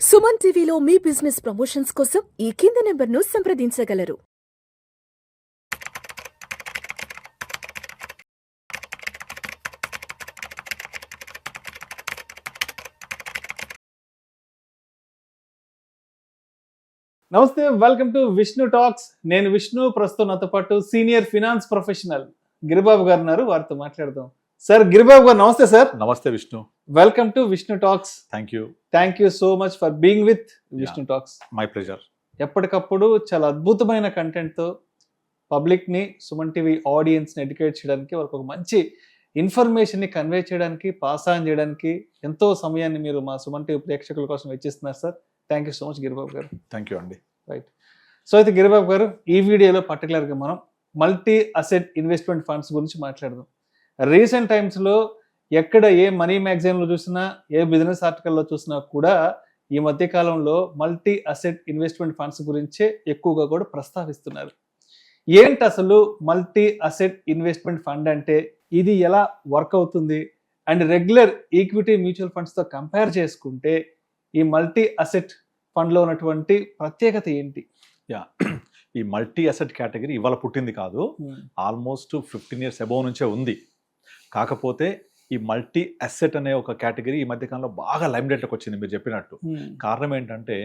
సుమన్ టీవీలో మీ business promotions కోసం ఈ కింది నెంబర్ను సంప్రదించగలరు. నమస్తే, వెల్కమ్ టు విష్ణు టాక్స్. నేను విష్ణు. ప్రస్తుతం నాతో పాటు సీనియర్ ఫినాన్స్ ప్రొఫెషనల్ గిరిబాబు గారు ఉన్నారు. వారితో మాట్లాడదాం. సార్, గిరిబాబు గారు నమస్తే. సార్ నమస్తే Vishnu. Welcome to Vishnu talks. Thank you so much for being with Vishnu talks. My pleasure. ఎప్పటికప్పుడు చాలా అద్భుతమైన కంటెంట్ తో పబ్లిక్ ని, సుమన్ టీవీ ఆడియన్స్ ని ఎడ్యుకేట్ చేయడానికి, వాళ్ళకి ఒక మంచి ఇన్ఫర్మేషన్ ని కన్వే చేయడానికి, పాస్ ఆన్ చేయడానికి ఎంతో సమయాన్ని మీరు మా సుమన్ టీవీ ప్రేక్షకుల కోసం వెచ్చిస్తున్నారు sir. Thank you so much Giribabu garu. Thank you అండి. రైట్. సో అయితే గిరిబాబు గారు, ఈ వీడియోలో పర్టికులర్గా మనం మల్టీ అసెట్ ఇన్వెస్ట్మెంట్ ఫండ్స్ గురించి మాట్లాడదాం. రీసెంట్ టైమ్స్లో ఎక్కడ ఏ మనీ మ్యాగజైన్లో చూసినా, ఏ బిజినెస్ ఆర్టికల్లో చూసినా కూడా ఈ మధ్య కాలంలో మల్టీ అసెట్ ఇన్వెస్ట్మెంట్ ఫండ్స్ గురించే ఎక్కువగా కూడా ప్రస్తావిస్తున్నారు. ఏంటి అసలు మల్టీ అసెట్ ఇన్వెస్ట్మెంట్ ఫండ్ అంటే, ఇది ఎలా వర్క్ అవుతుంది, అండ్ రెగ్యులర్ ఈక్విటీ మ్యూచువల్ ఫండ్స్తో కంపేర్ చేసుకుంటే ఈ మల్టీ అసెట్ ఫండ్లో ఉన్నటువంటి ప్రత్యేకత ఏంటి? ఈ మల్టీ అసెట్ కేటగిరీ ఇవాళ పుట్టింది కాదు, ఆల్మోస్ట్ 15 years అబౌవ్ నుంచే ఉంది. కాకపోతే ఈ మల్టీ అసెట్ అనే ఒక కేటగిరీ ఈ మధ్యకాలంలో బాగా లైమ్లైట్లోకి వచ్చింది మీరు చెప్పినట్టు. కారణం ఏంటంటే,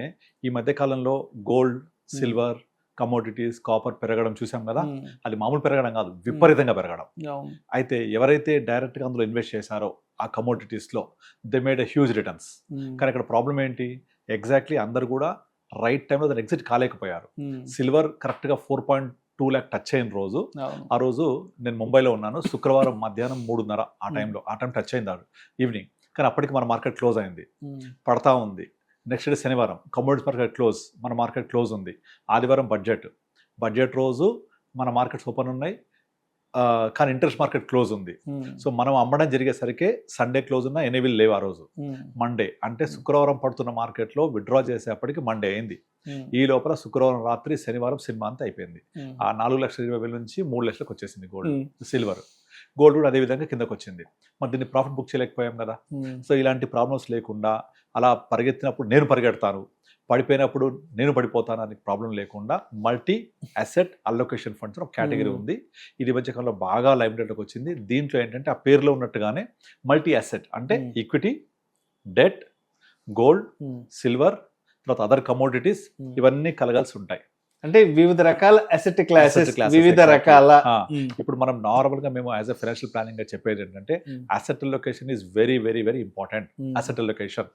ఈ మధ్యకాలంలో గోల్డ్, సిల్వర్, కమోడిటీస్, కాపర్ పెరగడం చూసాం కదా. అది మామూలు పెరగడం కాదు, విపరీతంగా పెరగడం. అయితే ఎవరైతే డైరెక్ట్గా అందులో ఇన్వెస్ట్ చేశారో ఆ కమోడిటీస్లో, they made a huge returns. కానీ ఇక్కడ ప్రాబ్లం ఏంటి, ఎగ్జాక్ట్లీ అందరు కూడా రైట్ టైంలో దాన్ని ఎగ్జిట్ కాలేకపోయారు. సిల్వర్ కరెక్ట్గా 4.2 lakh టచ్ అయిన రోజు, ఆ రోజు నేను ముంబైలో ఉన్నాను. శుక్రవారం మధ్యాహ్నం 3:30 ఆ టైం టచ్ అయింది ఈవినింగ్. కానీ అప్పటికి మన మార్కెట్ క్లోజ్ అయింది, పడతా ఉంది. నెక్స్ట్ డే శనివారం కమోడిటీస్ మార్కెట్ క్లోజ్, మన మార్కెట్ క్లోజ్ ఉంది. ఆదివారం బడ్జెట్ రోజు మన మార్కెట్స్ ఓపెన్ ఉన్నాయి, కానీ ఇంట్రెస్ట్ మార్కెట్ క్లోజ్ ఉంది. సో మనం అమ్మడం జరిగేసరికి సండే క్లోజ్ ఉన్న ఎనేబుల్ లేవు ఆ రోజు. మండే అంటే శుక్రవారం పడుతున్న మార్కెట్లో విత్డ్రా చేసేప్పటికి మండే అయింది. ఈ లోపల శుక్రవారం రాత్రి, శనివారం సినిమా అంతా అయిపోయింది. ఆ 4,20,000 నుంచి 3 లక్షలకు వచ్చేసింది గోల్డ్, సిల్వర్. గోల్డ్ కూడా అదే విధంగా కిందకు వచ్చింది. మరి దీన్ని ప్రాఫిట్ బుక్ చేయలేకపోయాం కదా. సో ఇలాంటి ప్రాబ్లమ్స్ లేకుండా, అలా పరిగెత్తినప్పుడు నేను పరిగెడతాను, పడిపోయినప్పుడు నేను పడిపోతాను అనే ప్రాబ్లం లేకుండా మల్టీ అసెట్ అలొకేషన్ ఫండ్స్ ఒక కేటగిరీ ఉంది. ఇది మధ్యకాలంలో బాగా లైమ్లైట్లోకి వచ్చింది. దీంట్లో ఏంటంటే, ఆ పేరులో ఉన్నట్టుగానే మల్టీ అసెట్ అంటే ఈక్విటీ, డెట్, గోల్డ్, సిల్వర్, తర్వాత అదర్ కమోడిటీస్ ఇవన్నీ కలగాల్సి ఉంటాయి. అంటే వివిధ రకాల అసెట్ క్లాసెస్, వివిధ రకాల. ఇప్పుడు మనం నార్మల్ గా మేము యాజ్ ఎ ఫైనాన్షియల్ ప్లానింగ్ గా చెప్పేది ఏంటంటే, asset allocation is very very very important. Asset allocation,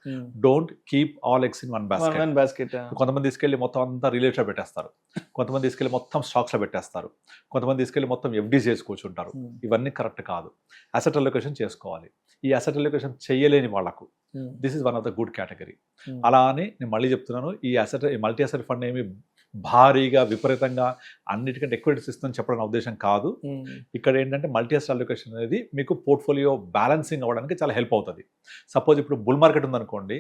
don't keep all eggs in one basket. కొంతమంది తీసుకెళ్లి మొత్తం అంతా రియల్ ఎస్టేట్ పెట్టేస్తారు, కొంతమంది తీసుకెళ్లి మొత్తం స్టాక్స్ లో పెట్టేస్తారు, కొంతమంది తీసుకెళ్లి మొత్తం ఎఫ్డీస్ చేసి కూర్చుంటారు. ఇవన్నీ కరెక్ట్ కాదు. అసెట్ అలొకేషన్ చేసుకోవాలి. ఈ అసెట్ అలొకేషన్ చేయలేని వాళ్లకు this is one of the good category. అలా అని నేను మళ్ళీ చెప్తున్నాను, ఈ మల్టీ అసెట్ ఫండ్ ఏమి భారీగా విపరీతంగా అన్నిటికంటే ఎక్కువ రిటర్న్స్ ఇస్తుందని చెప్పడం నా ఉద్దేశం కాదు. ఇక్కడ ఏంటంటే, మల్టీ అసెట్ అలొకేషన్ అనేది మీకు పోర్ట్ఫోలియో బ్యాలెన్సింగ్ అవ్వడానికి చాలా హెల్ప్ అవుతుంది. సపోజ్ ఇప్పుడు బుల్ మార్కెట్ ఉందనుకోండి,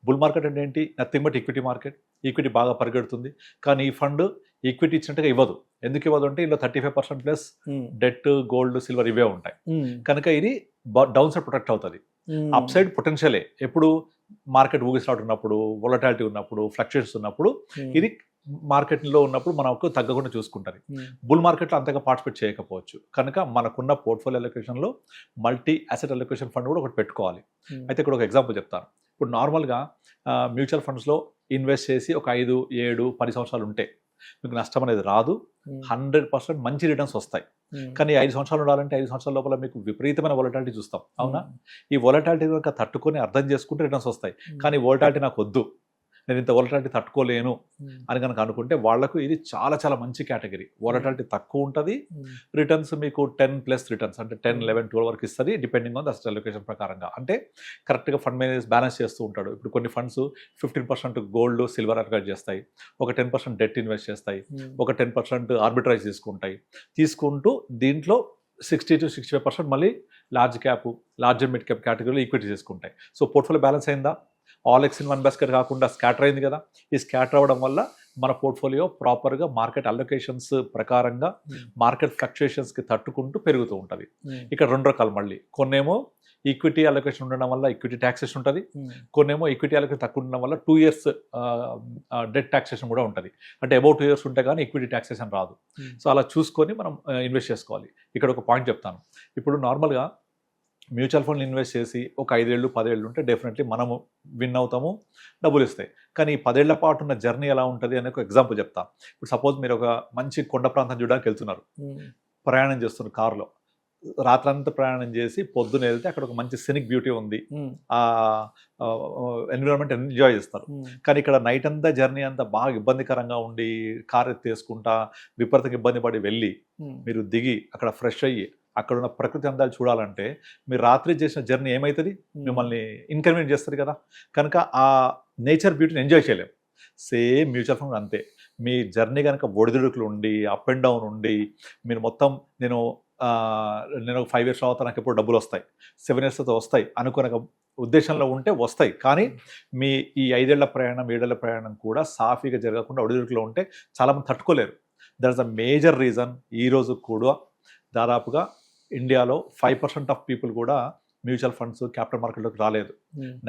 బుల్ మార్కెట్ అంటే ఏంటి, nothing but equity market. Equity బాగా పరిగెడుతుంది, కానీ ఈ ఫండ్ ఈక్విటీ ఇచ్చినట్టుగా ఇవ్వదు. ఎందుకు ఇవ్వదు అంటే, ఇందులో 35% ప్లస్ డెట్, గోల్డ్, సిల్వర్ ఇవే ఉంటాయి. కనుక ఇది డౌన్ సైడ్ ప్రొటెక్ట్ అవుతుంది. అప్ సైడ్ పొటెన్షియలే. ఎప్పుడు మార్కెట్ ఊగిసలాడుతున్నప్పుడు, వొలటాలిటీ ఉన్నప్పుడు, ఫ్లక్చుయేషన్స్ ఉన్నప్పుడు, ఇది మార్కెట్లో ఉన్నప్పుడు మనకు తగ్గకుండా చూసుకుంటుంది. బుల్ మార్కెట్లో అంతగా పార్టిసిపేట్ చేయకపోవచ్చు. కనుక మనకున్న పోర్ట్ఫోలియో అలొకేషన్లో మల్టీ అసెట్ అలొకేషన్ ఫండ్ కూడా ఒకటి పెట్టుకోవాలి. అయితే ఇక్కడ ఒక ఎగ్జాంపుల్ చెప్తాను. ఇప్పుడు నార్మల్గా మ్యూచువల్ ఫండ్స్లో ఇన్వెస్ట్ చేసి ఒక 5, 7, 10 సంవత్సరాలు ఉంటే మీకు నష్టం అనేది రాదు. 100% మంచి రిటర్న్స్ వస్తాయి. కానీ 5 సంవత్సరాలు ఉండాలంటే 5 సంవత్సరాల లోపల మీకు విపరీతమైన వొలటాలిటీ చూస్తాం, అవునా? ఈ వొలటాలిటీ కనుక తట్టుకొని అర్థం చేసుకుంటే రిటర్న్స్ వస్తాయి. కానీ వొలటాలిటీ నాకు వద్దు, నేను ఇంత వొలటాలిటీ తట్టుకోలేను అని కనుక అనుకుంటే, వాళ్లకు ఇది చాలా చాలా మంచి కేటగిరీ. వొలటాలిటీ తక్కువ ఉంటుంది, రిటర్న్స్ మీకు 10+ రిటర్న్స్ అంటే 10, 11, 12 వరకు ఇస్తుంది, depending on the asset allocation ప్రకారంగా. అంటే కరెక్ట్గా ఫండ్ మేనేజ్ బ్యాలెన్స్ చేస్తూ ఉంటాడు. ఇప్పుడు కొన్ని ఫండ్స్ 15% గోల్డ్, సిల్వర్ అలొకేట్ చేస్తాయి, ఒక 10% డెట్ ఇన్వెస్ట్ చేస్తాయి, ఒక 10% ఆర్బిట్రైజ్ తీసుకుంటూ దీంట్లో 60 to 65% మళ్ళీ large cap, large mid cap కేటగిరీలో ఈక్విటీ తీసుకుంటాయి. సో పోర్ట్ఫోలియో బ్యాలెన్స్ అయిందా? All X in one basket కాకుండా స్కాటర్ అయింది కదా. ఈ స్కాటర్ అవ్వడం వల్ల మన పోర్ట్ఫోలియో ప్రాపర్గా మార్కెట్ అలొకేషన్స్ ప్రకారంగా మార్కెట్ ఫ్లక్చుయేషన్స్కి తట్టుకుంటూ పెరుగుతూ ఉంటుంది. ఇక్కడ 2 రకాలు, మళ్ళీ కొన్నేమో ఈక్విటీ అలొకేషన్ ఉండడం వల్ల ఈక్విటీ ట్యాక్సేషన్ ఉంటుంది, కొన్నేమో ఈక్విటీ అలొకేషన్ తక్కువ ఉండడం వల్ల 2 years డెట్ ట్యాక్సేషన్ కూడా ఉంటుంది. అంటే అబౌట్ 2 years ఉంటే కానీ ఈక్విటీ ట్యాక్సేషన్ రాదు. సో అలా చూసుకొని మనం ఇన్వెస్ట్ చేసుకోవాలి. ఇక్కడ ఒక పాయింట్ చెప్తాను. ఇప్పుడు నార్మల్గా మ్యూచువల్ ఫండ్ ఇన్వెస్ట్ చేసి ఒక 5 ఏళ్ళు 10 ఏళ్ళు ఉంటే డెఫినెట్లీ మనము విన్ అవుతాము, డబ్బులు ఇస్తాయి. కానీ ఈ 10 ఏళ్ల పాటు ఉన్న జర్నీ ఎలా ఉంటుంది అనే ఒక ఎగ్జాంపుల్ చెప్తాను. ఇప్పుడు సపోజ్ మీరు ఒక మంచి కొండ ప్రాంతం చూడడానికి వెళ్తున్నారు, ప్రయాణం చేస్తున్నారు కారులో, రాత్రంతా ప్రయాణం చేసి పొద్దున వెళ్తే అక్కడ ఒక మంచి సినిక్ బ్యూటీ ఉంది, ఆ ఎన్విరాన్మెంట్ ఎంజాయ్ చేస్తారు. కానీ ఇక్కడ నైట్ అంతా జర్నీ అంతా బాగా ఇబ్బందికరంగా ఉండి కార్ ఎత్తేసుకుంటా విపరీతంగా ఇబ్బంది పడి వెళ్ళి మీరు దిగి అక్కడ ఫ్రెష్ అయ్యి అక్కడ ఉన్న ప్రకృతి అందాలు చూడాలంటే మీరు రాత్రి చేసిన జర్నీ ఏమవుతుంది, మిమ్మల్ని ఇన్కన్వీనియంట్ చేస్తుంది కదా. కనుక ఆ నేచర్ బ్యూటీని ఎంజాయ్ చేయలేము. సేమ్ మ్యూచువల్ ఫండ్ అంతే. మీ జర్నీ కనుక ఒడిదుడుకులు ఉండి అప్ అండ్ డౌన్ ఉండి మీరు మొత్తం నేను 5 years తర్వాత నాకు ఎప్పుడు డబ్బులు వస్తాయి, 7 years తర్వాత వస్తాయి అనుకునే ఉద్దేశంలో ఉంటే వస్తాయి. కానీ మీ ఈ 5 ఏళ్ల ప్రయాణం 7 ఏళ్ల ప్రయాణం కూడా సాఫీగా జరగకుండా ఒడిదుడుకులో ఉంటే చాలామంది తట్టుకోలేరు. That is the major reason. ఈరోజు కూడా దాదాపుగా ఇండియాలో 5% ఆఫ్ పీపుల్ కూడా మ్యూచువల్ ఫండ్స్ క్యాపిటల్ మార్కెట్లోకి రాలేదు.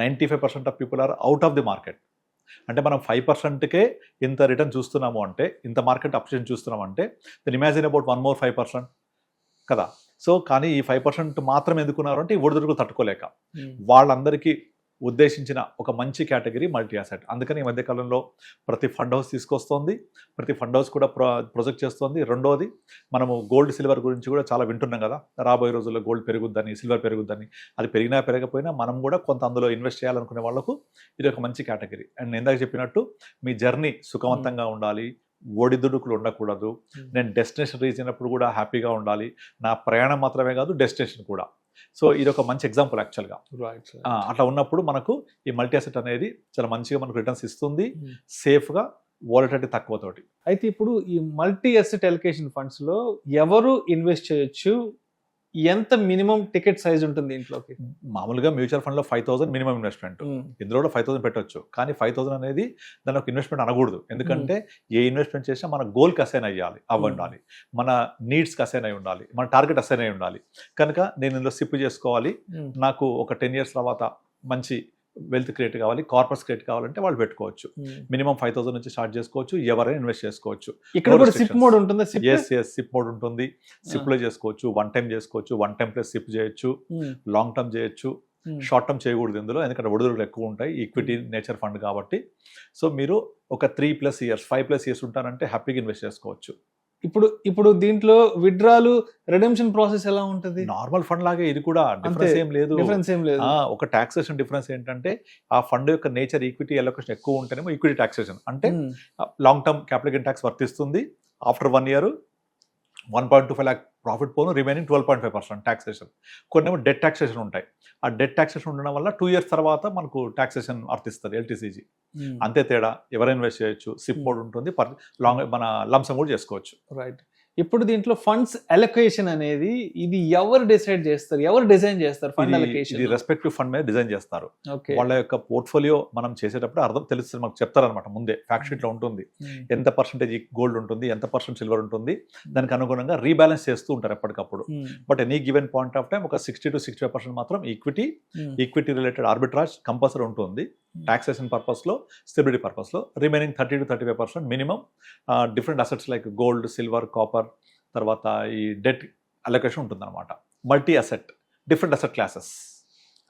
95% of people are out of the market. అంటే మనం 5%కే ఇంత రిటర్న్ చూస్తున్నాము అంటే, ఇంత మార్కెట్ అప్షన్ చూస్తున్నాము అంటే, దెన్ ఇమాజిన్ అబౌట్ 1 more 5% కదా. సో కానీ ఈ 5% మాత్రం ఎందుకున్నారు అంటే ఈ ఒడిదుడుకులు తట్టుకోలేక. వాళ్ళందరికీ ఉద్దేశించిన ఒక మంచి కేటగిరీ మల్టీ అసెట్. అందుకని ఈ మధ్యకాలంలో ప్రతి ఫండ్ హౌస్ తీసుకొస్తోంది, ప్రతి ఫండ్ హౌస్ కూడా ప్రొజెక్ట్ చేస్తోంది. రెండోది, మనము గోల్డ్ సిల్వర్ గురించి కూడా చాలా వింటున్నాం కదా, రాబోయే రోజుల్లో గోల్డ్ పెరుగుద్దని, సిల్వర్ పెరుగుద్దని. అది పెరిగినా పెరగకపోయినా మనం కూడా కొంత అందులో ఇన్వెస్ట్ చేయాలనుకునే వాళ్ళకు ఇది ఒక మంచి కేటగిరీ. అండ్ నేను ఇందాక చెప్పినట్టు మీ జర్నీ సుఖవంతంగా ఉండాలి, ఒడిదుడుకులు ఉండకూడదు, నేను డెస్టినేషన్ రీచ్ అయినప్పుడు కూడా హ్యాపీగా ఉండాలి, నా ప్రయాణం మాత్రమే కాదు డెస్టినేషన్ కూడా. సో ఇది ఒక మంచి ఎగ్జాంపుల్ యాక్చువల్గా. అట్లా ఉన్నప్పుడు మనకు ఈ మల్టీ అసెట్ అనేది చాలా మంచిగా మనకు రిటర్న్స్ ఇస్తుంది, సేఫ్గా, వాలటిలిటీ తక్కువతోటి. అయితే ఇప్పుడు ఈ మల్టీ అసెట్ అలొకేషన్ ఫండ్స్లో ఎవరు ఇన్వెస్ట్ చేయొచ్చు, ఎంత మినిమం టికెట్ సైజ్ ఉంటుంది ఇంట్లోకి? మామూలుగా మ్యూచువల్ ఫండ్లో 5,000 మినిమం ఇన్వెస్ట్మెంట్, ఇందులో కూడా 5,000 పెట్టవచ్చు. కానీ 5,000 అనేది దాని ఒక ఇన్వెస్ట్మెంట్ అనకూడదు. ఎందుకంటే ఏ ఇన్వెస్ట్మెంట్ చేసినా మన గోల్కి అసైన్ అవ్వాలి, మన నీడ్స్కి అసైన్ అయి ఉండాలి, మన టార్గెట్ అసైన్ అయి ఉండాలి. కనుక నేను ఇందులో సిప్ చేసుకోవాలి, నాకు ఒక 10 years తర్వాత మంచి వెల్త్ క్రియేట్ కావాలి, కార్పస్ క్రియేట్ కావాలంటే వాళ్ళు పెట్టుకోవచ్చు. మినిమం 5,000 నుంచి స్టార్ట్ చేసుకోవచ్చు, ఎవరైనా ఇన్వెస్ట్ చేసుకోవచ్చు. ఇక్కడ కూడా సిప్ మోడ్ ఉంటుంది. సిప్ మోడ్ ఉంటుంది. సిప్ లో చేసుకోవచ్చు, 1 time చేసుకోవచ్చు, 1 time ప్లస్ సిప్ చేయొచ్చు, లాంగ్ టర్మ్ చేయొచ్చు, షార్ట్ టర్మ్ చేయకూడదు ఇందులో, ఎందుకంటే ఒడిదుడుకులు ఎక్కువ ఉంటాయి, ఈక్విటీ నేచర్ ఫండ్ కాబట్టి. సో మీరు ఒక 3+ years 5+ years ఉంటారంటే హ్యాపీగా ఇన్వెస్ట్ చేసుకోవచ్చు. ఇప్పుడు దీంట్లో విత్డ్రాలు రిడెంప్షన్ ప్రాసెస్ ఎలా ఉంటుంది? నార్మల్ ఫండ్ లాగే ఇది కూడా డిఫరెన్స్ ఏం లేదు. ఒక టాక్సేషన్ డిఫరెన్స్ ఏంటంటే ఆ ఫండ్ యొక్క నేచర్ ఈక్విటీ అలొకేషన్ ఎక్కువ ఉంటేనేమో ఈక్విటీ టాక్సేషన్ అంటే long term capital gain tax వర్తిస్తుంది. ఆఫ్టర్ 1 year 1.25 lakh ప్రాఫిట్ పోను, రిమైనింగ్ 12.5% టాక్సేషన్. కొన్నేమో డెట్ టాక్సేషన్ ఉంటాయి. ఆ డెట్ టాక్సేషన్ ఉండడం వల్ల 2 years తర్వాత మనకు టాక్సేషన్ వర్తిస్తుంది, LTCG. అంతే తేడా. ఎవరైనా ఇన్వెస్ట్ చేయొచ్చు, సిప్ మోడ్ ఉంటుంది, మన లంసమ్ కూడా చేసుకోవచ్చు. రైట్. ఇప్పుడు దీంట్లో ఫండ్స్ అలొకేషన్ అనేది ఇది ఎవరు డిసైడ్ చేస్తారు, ఎవరు డిజైన్ చేస్తారు? ఫండ్ అలొకేషన్ ఇది రెస్పెక్టివ్ ఫండ్ మీద డిజైన్ చేస్తారు. వాళ్ళ యొక్క పోర్ట్ఫోలియో మనం చేసేటప్పుడు అర్థం తెలుస్తుంది, మనకు చెప్తారనమాట ముందే. ఫ్యాక్ట్ షీట్ లో ఉంటుంది ఎంత పర్సెంటేజ్ గోల్డ్ ఉంటుంది, ఎంత % సిల్వర్ ఉంటుంది, దానికి అనుగుణంగా రీబ్యాలెన్స్ చేస్తూ ఉంటారు ఎప్పటికప్పుడు. But any given point of time ఒక 60 to 65% మాత్రం ఈక్విటీ రిలేటెడ్ ఆర్బిట్రాజ్ కంపల్సరీ ఉంటుంది, టాక్సేషన్ పర్పస్ లో, స్టెబిలిటీ పర్పస్ లో. Remaining 30 to 35% minimum different assets like gold, silver, copper, తర్వాత ఈ డెట్ అలొకేషన్ ఉంటుంది అనమాట. Multi asset, different asset classes.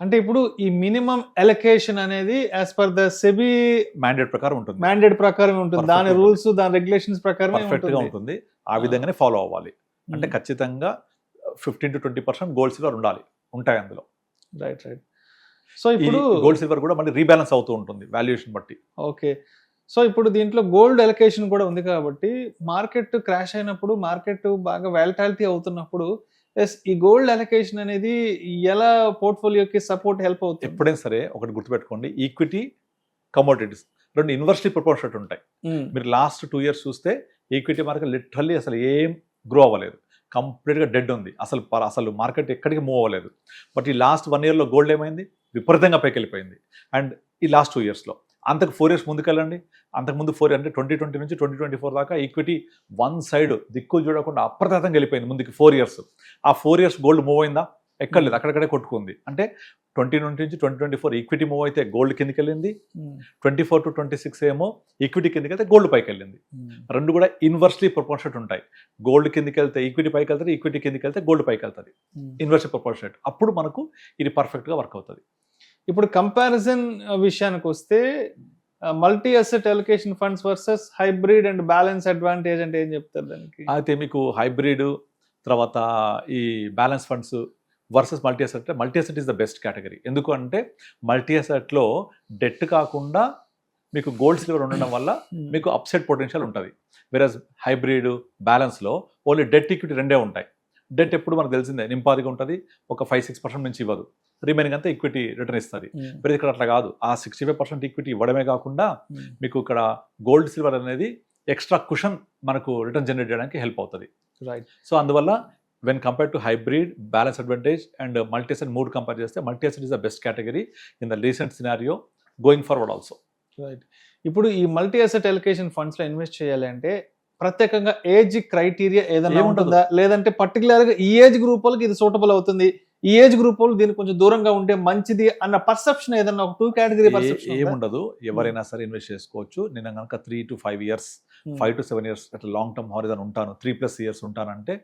అంటే ఇప్పుడు ఈ మినిమం అలొకేషన్ అనేది as per the SEBI mandate ప్రకారం ఉంటుంది, దాని రూల్స్, దాని రెగ్యులేషన్స్ ప్రకారం పర్ఫెక్ట్ గా ఉంటుంది. ఆ విధంగానే ఫాలో అవ్వాలి. అంటే ఖచ్చితంగా 15 to 20% గోల్డ్, సిల్వర్ ఉంటాయి అందులో. రైట్. సో ఇప్పుడు గోల్డ్, సిల్వర్ కూడా మళ్ళీ రీబ్యాలెన్స్ అవుతూ ఉంటుంది వాల్యుయేషన్ బట్టి. ఓకే. సో ఇప్పుడు దీంట్లో గోల్డ్ అలొకేషన్ కూడా ఉంది కాబట్టి మార్కెట్ క్రాష్ అయినప్పుడు, మార్కెట్ బాగా వాలటాలిటీ అవుతున్నప్పుడు ఈ గోల్డ్ అలొకేషన్ అనేది ఎలా పోర్ట్ఫోలియోకి సపోర్ట్ హెల్ప్ అవుతుంది? ఎప్పుడైనా సరే ఒకటి గుర్తుపెట్టుకోండి, ఈక్విటీ, కమోడిటీస్ రెండు ఇన్వర్స్లీ ప్రపోర్షనేట్ ఉంటాయి. మీరు లాస్ట్ 2 years చూస్తే ఈక్విటీ మార్కెట్ లిటరల్లీ అసలు ఏం గ్రో అవ్వలేదు, కంప్లీట్గా డెడ్ ఉంది, అసలు మార్కెట్ ఎక్కడికి మూవ్ అవ్వలేదు. బట్ ఈ లాస్ట్ 1 yearలో గోల్డ్ ఏమైంది, విపరీతంగా పైకి వెళ్ళిపోయింది. అండ్ ఈ లాస్ట్ 2 yearsలో, అంతకు 4 years ముందుకెళ్ళండి, అంతకుముందు 4 అంటే 2020 నుంచి 2024 దాకా ఈక్విటీ వన్ సైడ్ దిక్కులు చూడకుండా అప్రతాతంగా వెళ్ళిపోయింది ముందుకి 4 years. ఆ 4 years గోల్డ్ మూవ్ అయిందా? ఎక్కడ లేదు, అక్కడక్కడే కొట్టుకుంది. అంటే 20 నుంచి 2024 ఈక్విటీ మూవ్ అయితే గోల్డ్ కిందకి వెళ్ళింది, 24 to 26 ఏమో ఈక్విటీ కిందకి వెళ్తే గోల్డ్ పైకి వెళ్ళింది. రెండు కూడా ఇన్వర్స్లీ ప్రపోర్షనేట్ ఉంటాయి. గోల్డ్ కిందకి వెళ్తే ఈక్విటీ పైకి వెళ్తుంది, ఈక్విటీ కిందకి వెళ్తే గోల్డ్ పైకి వెళ్తుంది, ఇన్వర్స్లీ ప్రపోర్షనేట్. అప్పుడు మనకు ఇది పర్ఫెక్ట్గా వర్క్ అవుతుంది. ఇప్పుడు కంపారిజన్ విషయానికి వస్తే multi asset allocation funds versus hybrid and balance advantage అంటే ఏం చెప్తారు దానికి? అయితే మీకు హైబ్రిడ్ తర్వాత ఈ balance funds versus multi asset, అంటే multi asset is the best category. ఎందుకు అంటే మల్టీ అసెట్లో డెట్ కాకుండా మీకు గోల్డ్ సిల్వర్ ఉండడం వల్ల మీకు అప్సైడ్ పొటెన్షియల్ ఉంటుంది. వెరస్ హైబ్రిడ్ బ్యాలెన్స్లో ఓన్లీ డెట్ ఈక్విటీ రెండే ఉంటాయి. డెట్ ఎప్పుడు మనకు తెలిసిందే నింపాదిగా ఉంటుంది, ఒక 5-6% నుంచి ఇవ్వదు, రిమైనింగ్ అంతా ఈక్విటీ రిటర్న్ ఇస్తుంది. మరి ఇక్కడ అట్లా కాదు, ఆ 65% ఈక్విటీ ఇవ్వడమే కాకుండా మీకు ఇక్కడ గోల్డ్ సిల్వర్ అనేది ఎక్స్ట్రా కుషన్ మనకు రిటర్న్ జనరేట్ చేయడానికి హెల్ప్ అవుతుంది. రైట్. సో అందువల్ల when compare to hybrid, balance advantage and multi asset మూడు కంపేర్ చేస్తే multi asset is the best category in the recent scenario going forward also. Right. ఇప్పుడు ఈ multi asset allocation ఫండ్స్లో invest చేయాలి అంటే ప్రత్యేకంగా ఏజ్ క్రైటీరియా ఏదైనా ఉంటుందా, లేదంటే పర్టికులర్గా ఈ ఏజ్ గ్రూప్ వాళ్ళకి ఇది సూటబుల్ అవుతుంది, ఈ ఏజ్ గ్రూప్ వాళ్ళు దీనికి కొంచెం దూరంగా ఉంటే మంచిది అన్న పర్సెప్షన్ ఏదన్నా ఒక 2 కేటగిరీ పర్సెప్షన్? ఏముండదు, ఎవరైనా సరే ఇన్వెస్ట్ చేసుకోవచ్చు. నేను కనుక 3 to 5 years, 5 to 7 years అట్లా లాంగ్ టర్మ్ హారిజన్ ఉంటాను, 3+ years ఉంటానంటే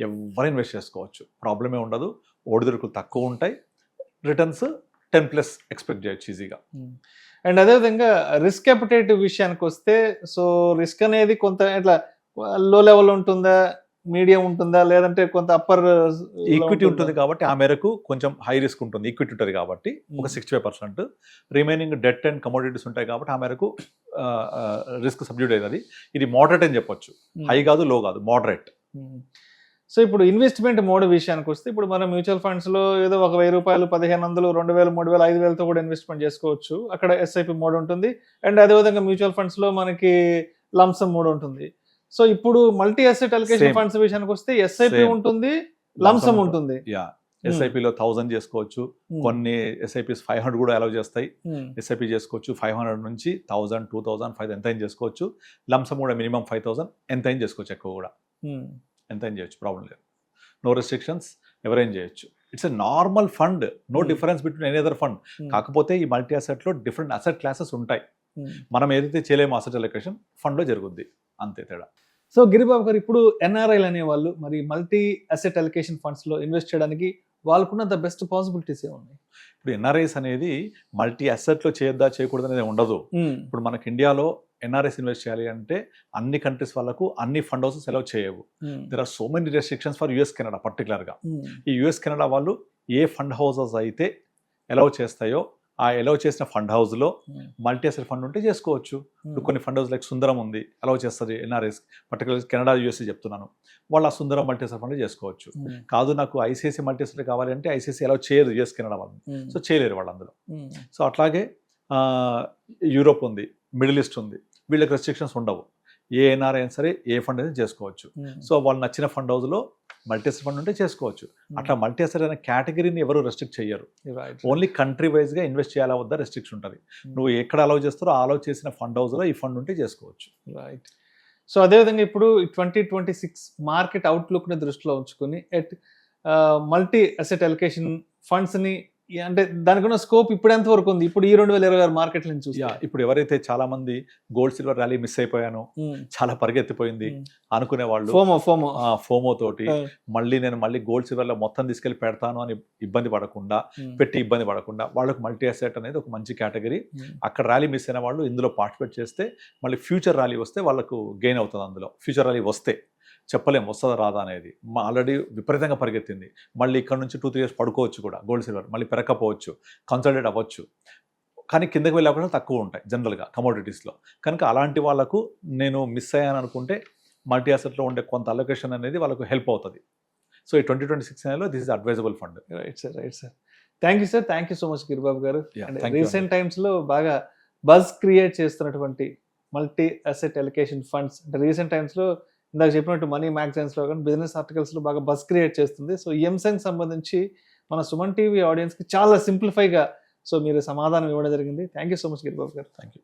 ఎవరు ఇన్వెస్ట్ చేసుకోవచ్చు, ప్రాబ్లమే ఉండదు. ఒడిదుడుకులు తక్కువ ఉంటాయి, రిటర్న్స్ 10+ ఎక్స్పెక్ట్ చేయొచ్చు ఈజీగా. అండ్ అదేవిధంగా రిస్క్ అపిటైట్ విషయానికి వస్తే, సో రిస్క్ అనేది కొంత ఇట్లా లో లెవెల్ ఉంటుందా, మీడియం ఉంటుందా, లేదంటే కొంత అప్పర్? ఈక్విటీ ఉంటుంది కాబట్టి ఆ మేరకు కొంచెం హై రిస్క్ ఉంటుంది. ఈక్విటీ ఉంటుంది కాబట్టి ఒక 65%, రిమైనింగ్ డెట్ అండ్ కమోడిటీస్ ఉంటాయి కాబట్టి ఆ మేరకు రిస్క్ సబ్డ్యూట్ అవుతుంది. ఇది మోడరేట్ అని చెప్పొచ్చు, హై కాదు లో కాదు, మోడరేట్. సో ఇప్పుడు ఇన్వెస్ట్మెంట్ మోడ్ విషయానికి వస్తే, ఇప్పుడు మనం మ్యూచువల్ ఫండ్స్లో ఏదో ఒక 1000 రూపాయలు, 1500, 2000, 3000, 5000తో కూడా ఇన్వెస్ట్మెంట్ చేసుకోవచ్చు. అక్కడ ఎస్ఐపి మోడ్ ఉంటుంది. అండ్ అదేవిధంగా మ్యూచువల్ ఫండ్స్లో మనకి లంసమ్ మోడ్ ఉంటుంది. సో ఇప్పుడు మల్టీ అసెట్ అలొకేషన్ ఫండ్స్ విషయానికి వస్తే ఎస్ఐపి ఉంటుంది, లంసమ్ ఉంటుంది. ఎస్ఐపిలో 1000 చేసుకోవచ్చు, కొన్ని ఎస్ఐపిస్ 500 కూడా అలౌ చేస్తాయి. ఎస్ఐపి చేసుకోవచ్చు 500 నుంచి 1000, 2000, 5000 ఎంత చేసుకోవచ్చు. లంసమ్ కూడా మినిమం 5000 ఎంత చేసుకోవచ్చు, ఎక్కువ కూడా ఎంత చేయొచ్చు, ప్రాబ్లం లేదు. నో రెస్ట్రిక్షన్స్, ఎవరైనా చేయొచ్చు. It's a normal fund, no difference between any other fund. కాకపోతే ఈ మల్టీ అసెట్లో డిఫరెంట్ అసెట్ క్లాసెస్ ఉంటాయి. మనం ఏదైతే చేయలేమో అసెట్ అలొకేషన్ ఫండ్లో జరుగుద్ది, అంతే తేడా. సో గిరిబాబు గారు, ఇప్పుడు ఎన్ఆర్ఐలు అనేవాళ్ళు మరి మల్టీ అసెట్ అలొకేషన్ ఫండ్స్లో ఇన్వెస్ట్ చేయడానికి వాళ్ళకున్న బెస్ట్ పాసిబిలిటీస్ ఏమున్నాయి? ఇప్పుడు ఎన్ఆర్ఐస్ అనేది మల్టీ అసెట్లో చేయొద్దా చేయకూడదు అనేది ఉండదు. ఇప్పుడు మనకి ఇండియాలో ఎన్ఆర్ఐస్ ఇన్వెస్ట్ చేయాలి అంటే అన్ని కంట్రీస్ వాళ్ళకు అన్ని ఫండ్ హౌసెస్ అలౌ చేయవు. There are so many restrictions for US Canada పర్టికులర్గా. ఈ యుఎస్ కెనడా వాళ్ళు ఏ ఫండ్ హౌసెస్ అయితే అలౌ చేస్తాయో ఆ అలౌ చేసిన ఫండ్ హౌస్లో మల్టీ అసెట్ ఫండ్ ఉంటే చేసుకోవచ్చు. ఇప్పుడు కొన్ని ఫండ్ హౌస్ లైక్ సుందరం ఉంది, అలౌ చేస్తుంది ఎన్ఆర్ఐస్, పర్టికులర్ కెనడా యూఎస్ఏ చెప్తున్నాను. వాళ్ళు ఆ సుందరం మల్టీ అసెట్ ఫండ్ చేసుకోవచ్చు. కాదు నాకు ఐసిఐసి మల్టీ అసెట్ కావాలి అంటే ఐసిఐసి అలౌ చేయదు యుఎస్ కెనడా వాళ్ళు, సో చేయలేరు వాళ్ళు అందులో. సో అట్లాగే యూరోప్ ఉంది, మిడిల్ ఈస్ట్ ఉంది, వీళ్ళకి రెస్ట్రిక్షన్స్ ఉండవు. ఏ ఎన్ఆర్ఐ అయినా సరే ఏ ఫండ్ అయినా చేసుకోవచ్చు. సో వాళ్ళు నచ్చిన ఫండ్ హౌస్లో మల్టీ అసెట్ ఫండ్ ఉంటే చేసుకోవచ్చు. అట్లా మల్టీ అసెట్ అనే కేటగిరీని ఎవరు రెస్ట్రిక్ట్ చేయరు. ఓన్లీ కంట్రీ వైజ్గా ఇన్వెస్ట్ చేయాలా వద్ద రెస్ట్రిక్షన్ ఉంటుంది. నువ్వు ఎక్కడ అలౌ చేస్తారో అలౌ చేసిన ఫండ్ హౌస్లో ఈ ఫండ్ ఉంటే చేసుకోవచ్చు. రైట్. సో అదేవిధంగా ఇప్పుడు 2026 మార్కెట్ అవుట్లుక్ని దృష్టిలో ఉంచుకుని మల్టీ అసెట్ అలొకేషన్ ఫండ్స్ని అంటే దానికున్న స్కోప్ ఇప్పుడు ఎంత వరకు ఉంది? ఇప్పుడు ఈ 2026 మార్కెట్ నుంచి చూస్తే ఇప్పుడు ఎవరైతే చాలా మంది గోల్డ్ సిల్వర్ ర్యాలీ మిస్ అయిపోయాను, చాలా పరిగెత్తిపోయింది అనుకునే వాళ్ళు ఫోమో తోటి మళ్ళీ గోల్డ్ సిల్వర్ లో మొత్తం తీసుకెళ్లి పెడతాను అని ఇబ్బంది పడకుండా వాళ్ళకు మల్టీ అసెట్ అనేది ఒక మంచి కేటగిరీ. అక్కడ ర్యాలీ మిస్ అయిన వాళ్ళు ఇందులో పార్టిసిపేట్ చేస్తే మళ్ళీ ఫ్యూచర్ ర్యాలీ వస్తే వాళ్ళకు గెయిన్ అవుతుంది. అందులో ఫ్యూచర్ ర్యాలీ వస్తే చెప్పలేం వస్తుందా రాదా అనేది. ఆల్రెడీ విపరీతంగా పరిగెత్తింది, మళ్ళీ ఇక్కడ నుంచి 2-3 years పడుకోవచ్చు కూడా గోల్డ్ సిల్వర్, మళ్ళీ పెరగకపోవచ్చు, కన్సల్టేట్ అవ్వచ్చు. కానీ కిందకి వెళ్ళే అవకాశాలు తక్కువ ఉంటాయి జనరల్గా కమోడిటీస్లో. కనుక అలాంటి వాళ్ళకు నేను మిస్ అయ్యాను అనుకుంటే మల్టీ అసెట్లో ఉండే కొంత అలొకేషన్ అనేది వాళ్ళకు హెల్ప్ అవుతుంది. సో ఈ 2026 నెలలో this is advisable fund. Right sir. Thank you sir. Thank you so much Giribabu గారు. రీసెంట్ టైమ్స్లో బాగా బజ్ క్రియేట్ చేస్తున్నటువంటి మల్టీ అసెట్ అలొకేషన్ ఫండ్స్ అంటే రీసెంట్ టైమ్స్లో ఇందాక చెప్పినట్టు మనీ మ్యాగజైన్స్లో కానీ బిజినెస్ ఆర్టికల్స్లో బాగా బజ్ క్రియేట్ చేస్తుంది. సో ఈ అంశానికి సంబంధించి మన సుమన్ టీవీ ఆడియన్స్కి చాలా సింప్లిఫైగా సో మీరు సమాధానం ఇవ్వడం జరిగింది. Thank you so much Giribabu garu. Thank you.